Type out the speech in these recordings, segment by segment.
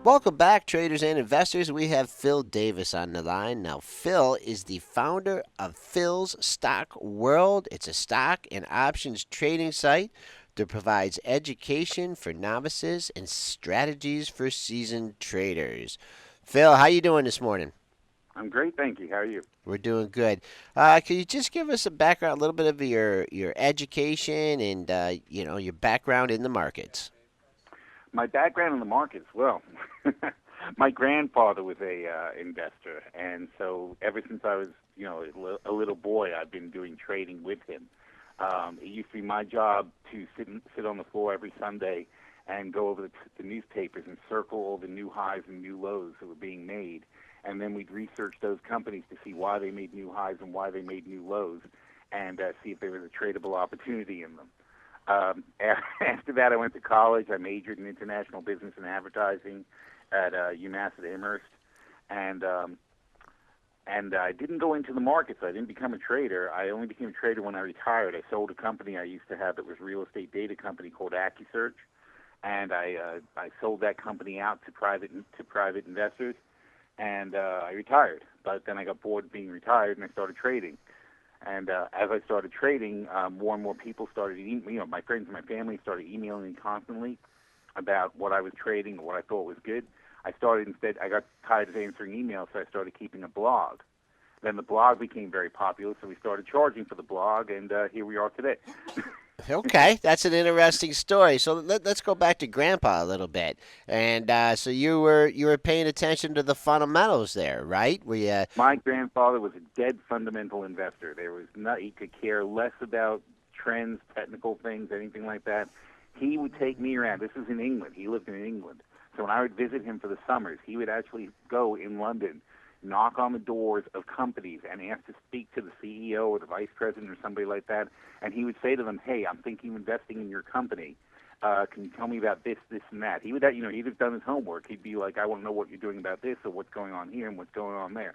Welcome back, traders and investors. We have Phil Davis on the line. Now, Phil is the founder of Phil's Stock World. It's a stock and options trading site that provides education for novices and strategies for seasoned traders. Phil, how you doing this morning? I'm great, thank you. How are you? We're doing good. Can you just give us a background, a little bit of your education and your background in the markets? My background in the markets, well, my grandfather was a investor, and so ever since I was, a little boy, I've been doing trading with him. It used to be my job to sit on the floor every Sunday and go over the newspapers and circle all the new highs and new lows that were being made, and then we'd research those companies to see why they made new highs and why they made new lows, and see if there was a tradable opportunity in them. After that, I went to college. I majored in international business and advertising at UMass at Amherst, and I didn't go into the markets. I didn't become a trader. I only became a trader when I retired. I sold a company I used to have that was a real estate data company called AccuSearch, and I sold that company out to private investors, and I retired. But then I got bored of being retired, and I started trading. And as I started trading, more and more people started, my friends and my family started emailing me constantly about what I was trading or what I thought was good. I got tired of answering emails, so I started keeping a blog. Then the blog became very popular, so we started charging for the blog, and here we are today. Okay, that's an interesting story. So let's go back to Grandpa a little bit. And so you were paying attention to the fundamentals there, right? My grandfather was a dead fundamental investor. He could care less about trends, technical things, anything like that. He would take me around. This was in England. He lived in England. So when I would visit him for the summers, he would actually go in London, knock on the doors of companies and ask to speak to the CEO or the vice president or somebody like that. And he would say to them, "Hey, I'm thinking of investing in your company. Can you tell me about this, this, and that?" He'd have done his homework. He'd be like, "I want to know what you're doing about this or what's going on here and what's going on there."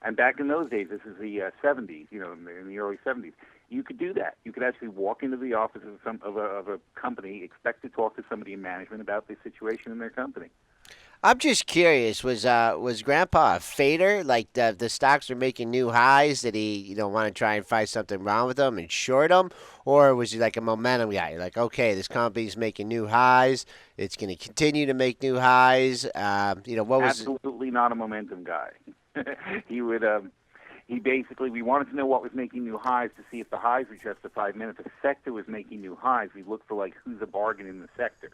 And back in those days, this is the 70s, in the early 70s, you could do that. You could actually walk into the office of a company, expect to talk to somebody in management about the situation in their company. I'm just curious. Was Grandpa a fader? Like the stocks were making new highs, did he want to try and find something wrong with them and short them, or was he like a momentum guy? Like, okay, this company's making new highs, it's going to continue to make new highs. What was? Absolutely not a momentum guy. he would. We wanted to know what was making new highs to see if the highs were justified. And then if the sector was making new highs, we looked for like who's a bargain in the sector.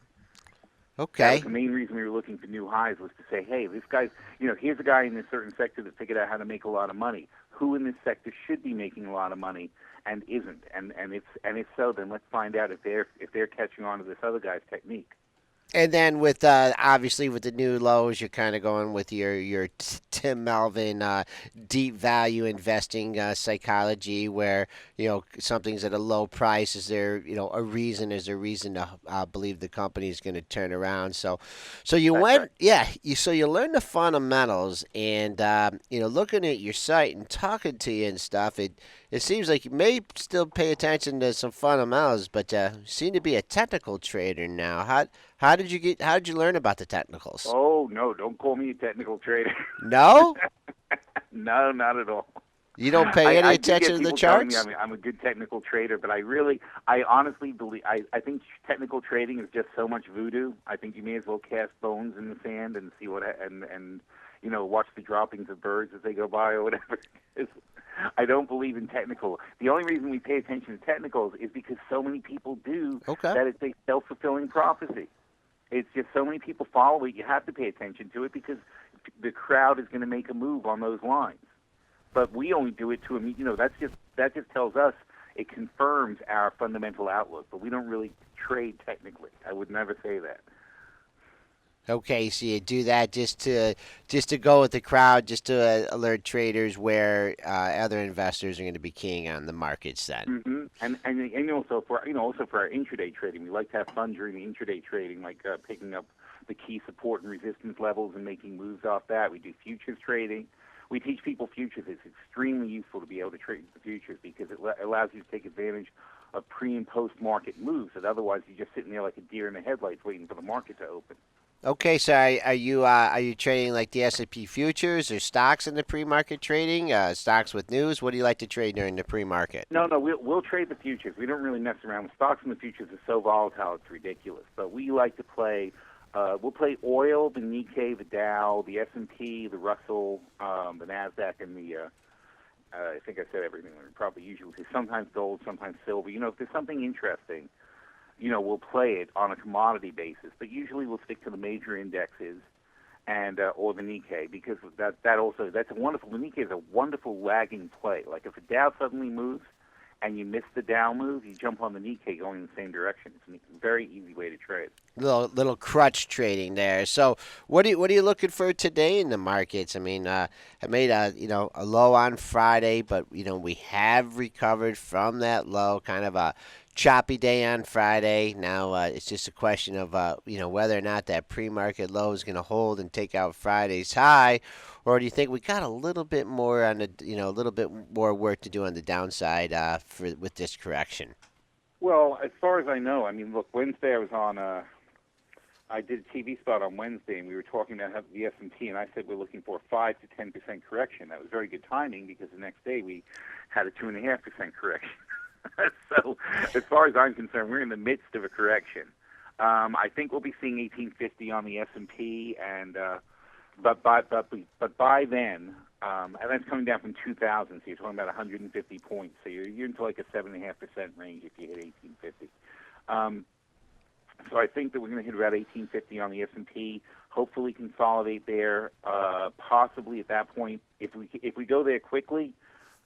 That was Okay. the main reason we were looking for new highs, was to say, hey, this guy's, here's a guy in this certain sector that figured out how to make a lot of money. Who in this sector should be making a lot of money and isn't? And if so, then let's find out if they're catching on to this other guy's technique. And then with obviously with the new lows, you're kind of going with your Tim Melvin deep value investing psychology, where something's at a low price. Is there a reason? Is there a reason to believe the company is going to turn around? So you That's right. went, yeah. You learn the fundamentals, and looking at your site and talking to you and stuff. It seems like you may still pay attention to some fundamentals, but seem to be a technical trader now. How did you learn about the technicals? Oh, no, don't call me a technical trader. No? No, not at all. You don't pay any I do attention get to the people telling me charts? I'm a good technical trader, but I honestly believe, I think technical trading is just so much voodoo. I think you may as well cast bones in the sand and see and watch the droppings of birds as they go by or whatever. I don't believe in technical. The only reason we pay attention to technicals is because so many people do, Okay. that it's a self-fulfilling prophecy. It's just so many people follow it. You have to pay attention to it because the crowd is going to make a move on those lines. But we only do it to that just tells us, it confirms our fundamental outlook. But we don't really trade technically. I would never say that. Okay, so you do that just to go with the crowd, just to alert traders where other investors are going to be keying on the markets then. And also for our intraday trading, we like to have fun during the intraday trading, like picking up the key support and resistance levels and making moves off that. We do futures trading. We teach people futures. It's extremely useful to be able to trade the futures because it allows you to take advantage of pre and post market moves that otherwise you're just sitting there like a deer in the headlights waiting for the market to open. Okay, so are you trading like the S&P futures or stocks in the pre-market trading? Stocks with news. What do you like to trade during the pre-market? No, no, we'll trade the futures. We don't really mess around with stocks, and the futures are so volatile it's ridiculous. But we like to play. We'll play oil, the Nikkei, the Dow, the S&P, the Russell, the Nasdaq, and the. I think I said everything. We probably usually say sometimes gold, sometimes silver. If there's something interesting, we'll play it on a commodity basis. But usually we'll stick to the major indexes and or the Nikkei, because that's a wonderful. The Nikkei is a wonderful lagging play. Like if the Dow suddenly moves and you miss the Dow move, you jump on the Nikkei going in the same direction. It's a very easy way to trade. Little crutch trading there. So what are you looking for today in the markets? I mean, I made a low on Friday, but we have recovered from that low. Kind of a choppy day on Friday. Now it's just a question of whether or not that pre-market low is going to hold and take out Friday's high, or do you think we got a little bit more on the a little bit more work to do on the downside with this correction? Well, as far as I know, I mean, look, Wednesday I was on. I did a TV spot on Wednesday, and we were talking about the S&P, and I said we're looking for a 5 to 10% correction. That was very good timing because the next day we had a 2.5% correction. So, as far as I'm concerned, we're in the midst of a correction. I think we'll be seeing 1850 on the S&P, and but by then, and that's coming down from 2,000. So you're talking about 150 points. So you're into like a 7.5% range if you hit 1850. So I think that we're going to hit about 1850 on the S&P. Hopefully consolidate there. Possibly at that point, if we go there quickly,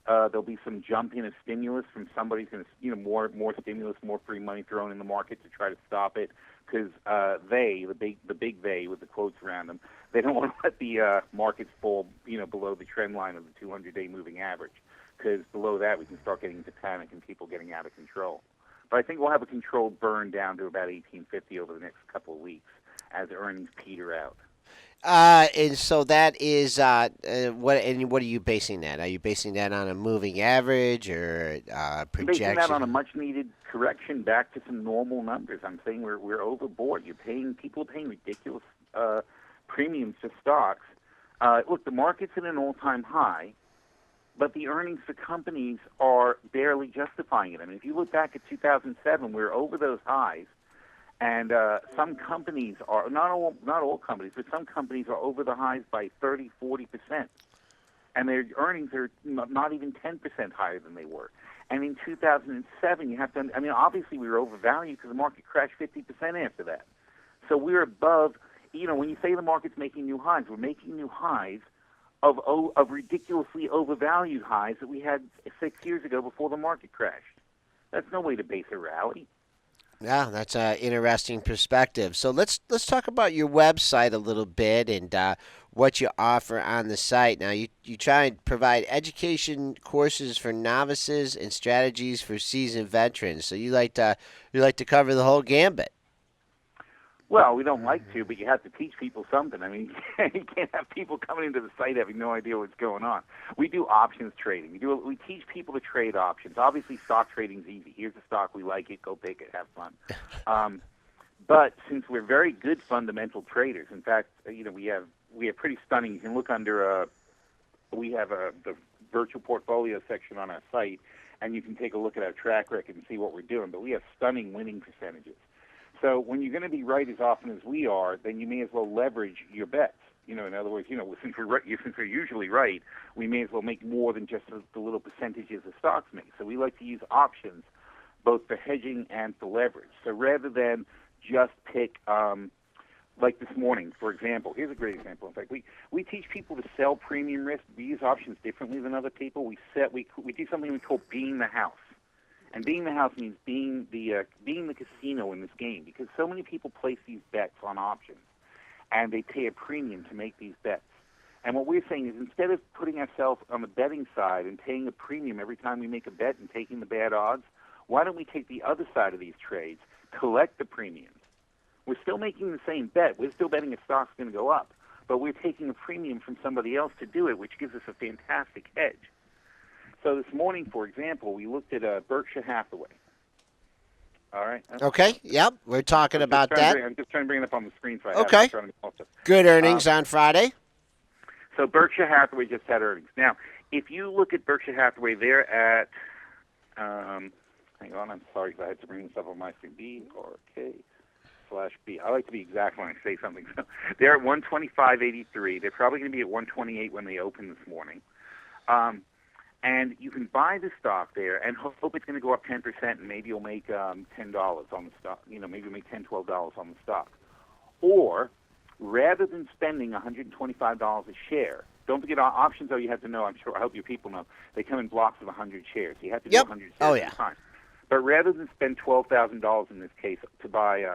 there'll be some jump in of stimulus from somebody's going to, more stimulus, more free money thrown in the market to try to stop it, because the big they with the quotes around them, they don't want to let the markets fall, below the trend line of the 200-day moving average, because below that we can start getting into panic and people getting out of control. But I think we'll have a controlled burn down to about 1850 over the next couple of weeks as earnings peter out. And so that is what? And what are you basing that? Are you basing that on a moving average or I'm basing that on a projection? much-needed correction back to some normal numbers. I'm saying we're overboard. People are paying ridiculous premiums for stocks. Look, the market's at an all-time high, but the earnings for companies are barely justifying it. I mean, if you look back at 2007, we were over those highs, and some companies are not all companies, but some companies are over the highs by 30, 40%, and their earnings are not even 10% higher than they were. And in 2007, you have to. I mean, obviously we were overvalued because the market crashed 50% after that. So we're above. When you say the market's making new highs, we're making new highs of ridiculously overvalued highs that we had 6 years ago before the market crashed. That's no way to base a rally. Yeah, that's an interesting perspective. So let's talk about your website a little bit and what you offer on the site. Now, you try and provide education courses for novices and strategies for seasoned veterans. So you like to cover the whole gambit. Well, we don't like to, but you have to teach people something. I mean, you can't have people coming into the site having no idea what's going on. We do options trading. We teach people to trade options. Obviously, stock trading's easy. Here's a stock, we like it, go pick it, have fun. But since we're very good fundamental traders, in fact, we have pretty stunning. You can look under we have the virtual portfolio section on our site, and you can take a look at our track record and see what we're doing. But we have stunning winning percentages. So when you're going to be right as often as we are, then you may as well leverage your bets. In other words, since we're usually right, we may as well make more than just the little percentages the stocks make. So we like to use options, both for hedging and for leverage. So rather than just pick, like this morning, for example, here's a great example. In fact, we teach people to sell premium risk. We use options differently than other people. We do something we call being the house. And being the house means being the casino in this game, because so many people place these bets on options, and they pay a premium to make these bets. And what we're saying is, instead of putting ourselves on the betting side and paying a premium every time we make a bet and taking the bad odds, why don't we take the other side of these trades, collect the premiums? We're still making the same bet. We're still betting a stock's going to go up, but we're taking a premium from somebody else to do it, which gives us a fantastic hedge. So this morning, for example, we looked at Berkshire Hathaway. All right. Okay. Yep. We're talking about that. I'm just trying to bring it up on the screen so I have it in Okay. front of me also. Good Um, earnings on Friday. so Berkshire Hathaway just had earnings. Now, if you look at Berkshire Hathaway, they're at, hang on, I'm sorry because I had to bring this up on my screen, BRK/B. I like to be exact when I say something. So they're at 125.83. They're probably going to be at 128 when they open this morning. And you can buy the stock there and hope it's going to go up 10%, and maybe you'll make $10 on the stock. Maybe you'll make $10, $12 on the stock. Or rather than spending $125 a share, don't forget options. Though you have to know. I hope your people know they come in blocks of 100 shares. You have to do Yep. 100 shares Oh, at yeah. a time. But rather than spend $12,000 in this case to buy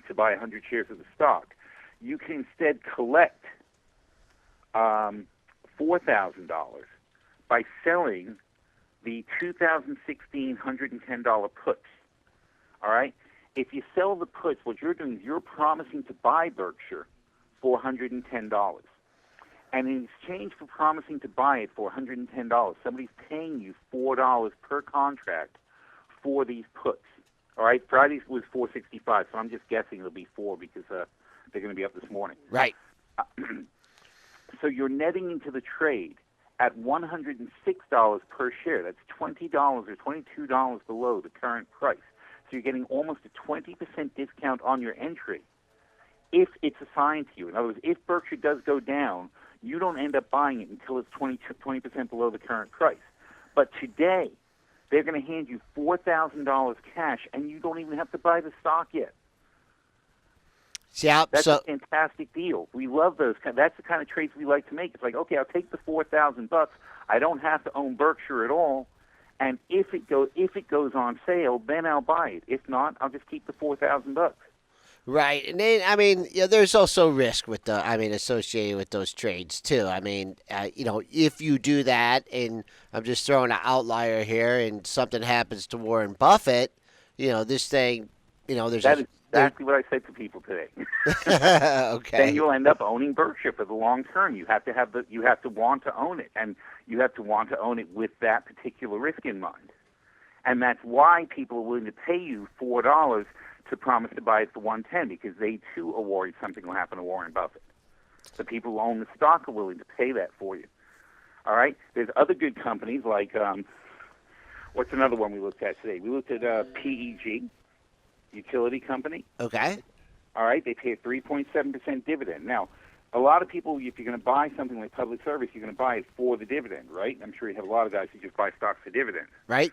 100 shares of the stock, you can instead collect $4,000 by selling the 2016 $110 puts. All right? If you sell the puts, what you're doing is you're promising to buy Berkshire for $110. And in exchange for promising to buy it for $110, somebody's paying you $4 per contract for these puts. All right? Friday's was $4.65, so I'm just guessing it'll be $4 because they're going to be up this morning. Right. So you're netting into the trade at $106 per share. That's $20 or $22 below the current price. So you're getting almost a 20% discount on your entry if it's assigned to you. In other words, if Berkshire does go down, you don't end up buying it until it's 20% below the current price. But today, they're going to hand you $4,000 cash, and you don't even have to buy the stock yet. Yeah. That's So a fantastic deal. We love those. That's the kind of trades we like to make. It's like, okay, I'll take the $4,000. I don't have to own Berkshire at all. And if it goes on sale, then I'll buy it. If not, I'll just keep the $4,000. right, and then there's also risk with associated with those trades too. If you do that, and I'm just throwing an outlier here, and something happens to Warren Buffett, this thing, there's That is exactly what I said to people today. okay. Then you'll end up owning Berkshire for the long term. You have to want to own it, and you have to want to own it with that particular risk in mind. And that's why people are willing to pay you $4 to promise to buy it for $110, because they too are worried something will happen to Warren Buffett. The people who own the stock are willing to pay that for you. All right? There's other good companies like what's another one we looked at today? We looked at PEG, utility company. Okay. All right, they pay a 3.7% dividend. Now, a lot of people, if you're going to buy something like public service, you're going to buy it for the dividend, right? I'm sure you have a lot of guys who just buy stocks for dividends. Right.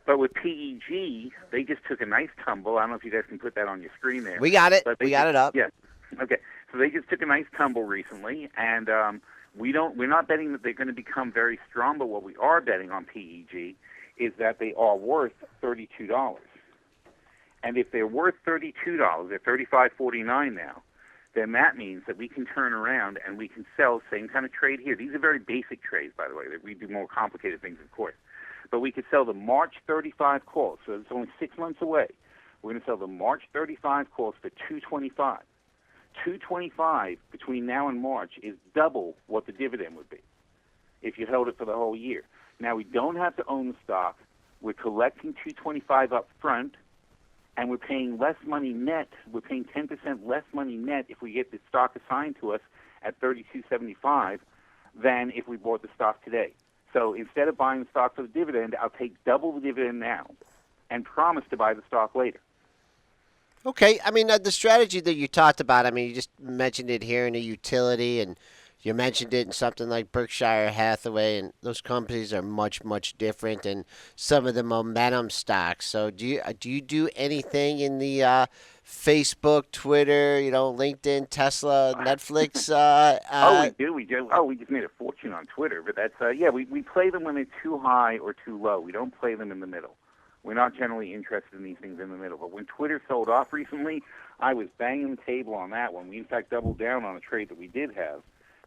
But with PEG, they just took a nice tumble. I don't know if you guys can put that on your screen there. We got it. But We got it up. Yeah. Okay. So they just took a nice tumble recently, and we're not betting that they're going to become very strong. But what we are betting on PEG is that they are worth $32. And if they're worth $32, they're $35.49 now, then that means that we can turn around and we can sell same kind of trade here. These are very basic trades, by the way. We do more complicated things, of course. But we could sell the March 35 calls, so it's only 6 months away. We're going to sell the March 35 calls for $225. $225 between now and March is double what the dividend would be if you held it for the whole year. Now, we don't have to own the stock. We're collecting $225 up front, and we're paying less money net. We're paying 10% less money net if we get the stock assigned to us at $32.75 than if we bought the stock today. So instead of buying the stock for the dividend, I'll take double the dividend now and promise to buy the stock later. Okay. The strategy that you talked about, you just mentioned it here in a utility, and you mentioned it in something like Berkshire Hathaway, and those companies are much, much different than some of the momentum stocks. So do you do anything in the Facebook, Twitter, LinkedIn, Tesla, Netflix? We do. Oh, we just made a fortune on Twitter. But that's, we play them when they're too high or too low. We don't play them in the middle. We're not generally interested in these things in the middle. But when Twitter sold off recently, I was banging the table on that one. We, in fact, doubled down on a trade that we did have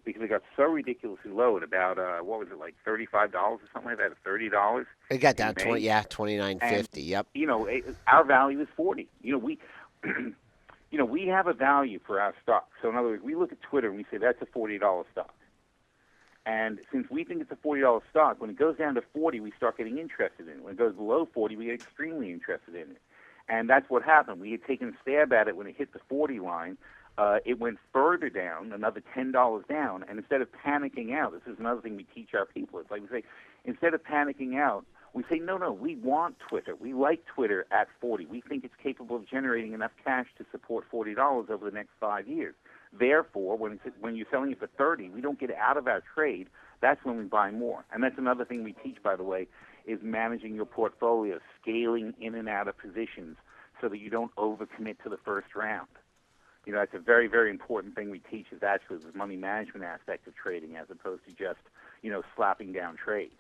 because it got so ridiculously low at about, like $35 or something like that, at $30. It got down $29.50. Yep. Our value is $40. We have a value for our stock. So in other words, we look at Twitter and we say that's a $40 stock. And since we think it's a $40 stock, when it goes down to 40, we start getting interested in it. When it goes below 40, we get extremely interested in it. And that's what happened. We had taken a stab at it when it hit the 40 line. It went further down, another $10 down. And instead of panicking out, this is another thing we teach our people. It's like we say, instead of panicking out, we say, no, we want Twitter. We like Twitter at 40. We think it's capable of generating enough cash to support $40 over the next 5 years. Therefore, when you're selling it for 30, we don't get out of our trade. That's when we buy more. And that's another thing we teach, by the way, is managing your portfolio, scaling in and out of positions so that you don't overcommit to the first round. You know, that's a very, very important thing we teach is actually the money management aspect of trading as opposed to just, slapping down trades.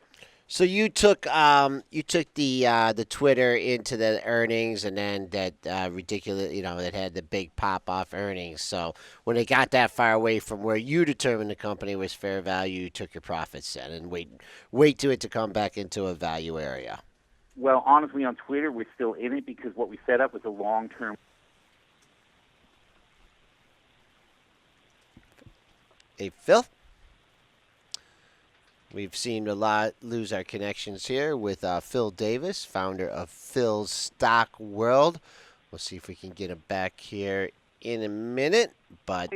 So you took the Twitter into the earnings, and then that ridiculous, that had the big pop off earnings. So when it got that far away from where you determined the company was fair value, you took your profits then and wait to it to come back into a value area. Well, honestly, on Twitter, we're still in it because what we set up was a long-term. Hey, Phil. We've seen a lot lose our connections here with Phil Davis, founder of Phil's Stock World. We'll see if we can get him back here in a minute. But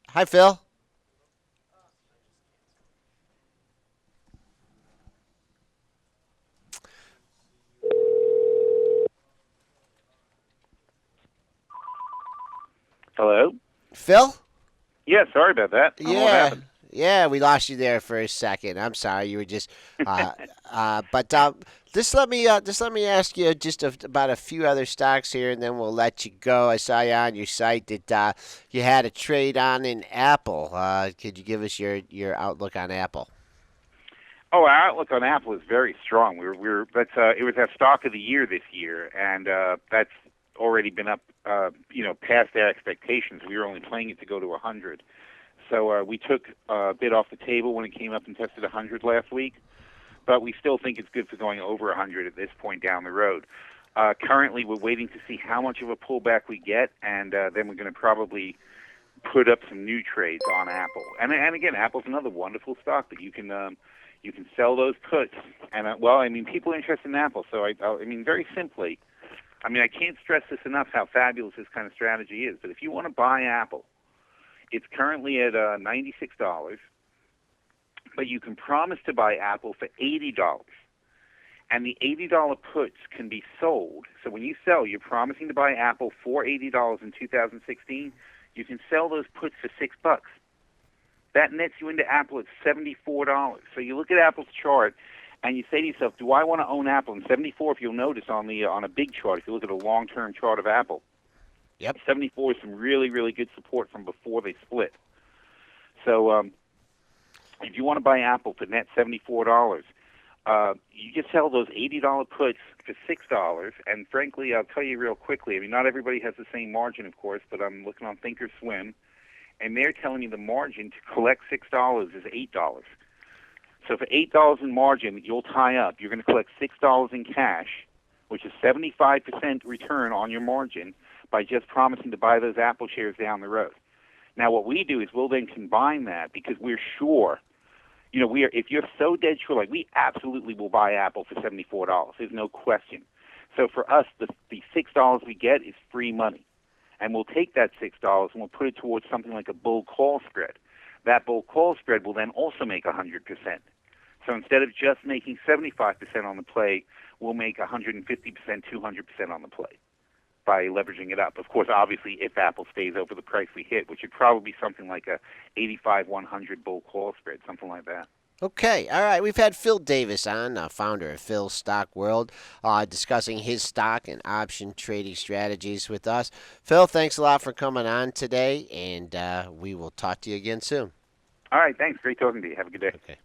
hi, Phil. Hello? Phil? Yeah, sorry about that. I don't know what happened. Yeah, we lost you there for a second. I'm sorry, you were just, but just let me ask you about a few other stocks here, and then we'll let you go. I saw you on your site that you had a trade on in Apple. Could you give us your outlook on Apple? Oh, our outlook on Apple is very strong. It was our stock of the year this year, and that's already been up, past their expectations. We were only playing it to go to 100. So we took a bid off the table when it came up and tested 100 last week, but we still think it's good for going over 100 at this point down the road. Currently, we're waiting to see how much of a pullback we get, and then we're going to probably put up some new trades on Apple. And again, Apple's another wonderful stock that you can sell those puts. And people are interested in Apple, so very simply, I can't stress this enough how fabulous this kind of strategy is. But if you want to buy Apple, it's currently at $96, but you can promise to buy Apple for $80. And the $80 puts can be sold. So when you sell, you're promising to buy Apple for $80 in 2016. You can sell those puts for $6. That nets you into Apple at $74. So you look at Apple's chart, and you say to yourself, do I want to own Apple? And 74, if you'll notice on a big chart, if you look at a long-term chart of Apple, Yep. 74 is some really, really good support from before they split. So if you want to buy Apple for net $74, you just sell those $80 puts for $6. And frankly, I'll tell you real quickly, not everybody has the same margin, of course, but I'm looking on Thinkorswim, and they're telling me the margin to collect $6 is $8. So for $8 in margin, you'll tie up. You're going to collect $6 in cash, which is 75% return on your margin, by just promising to buy those Apple shares down the road. Now, what we do is we'll then combine that because we're sure, if you're so dead sure, like we absolutely will buy Apple for $74. There's no question. So for us, the $6 we get is free money. And we'll take that $6 and we'll put it towards something like a bull call spread. That bull call spread will then also make 100%. So instead of just making 75% on the play, we'll make 150%, 200% on the play by leveraging it up. Of course, obviously, if Apple stays over the price we hit, which would probably be something like a 85-100 bull call spread, something like that. Okay, all right. We've had Phil Davis on, founder of Phil's Stock World, discussing his stock and option trading strategies with us. Phil, thanks a lot for coming on today, and we will talk to you again soon. All right, thanks. Great talking to you. Have a good day. Okay.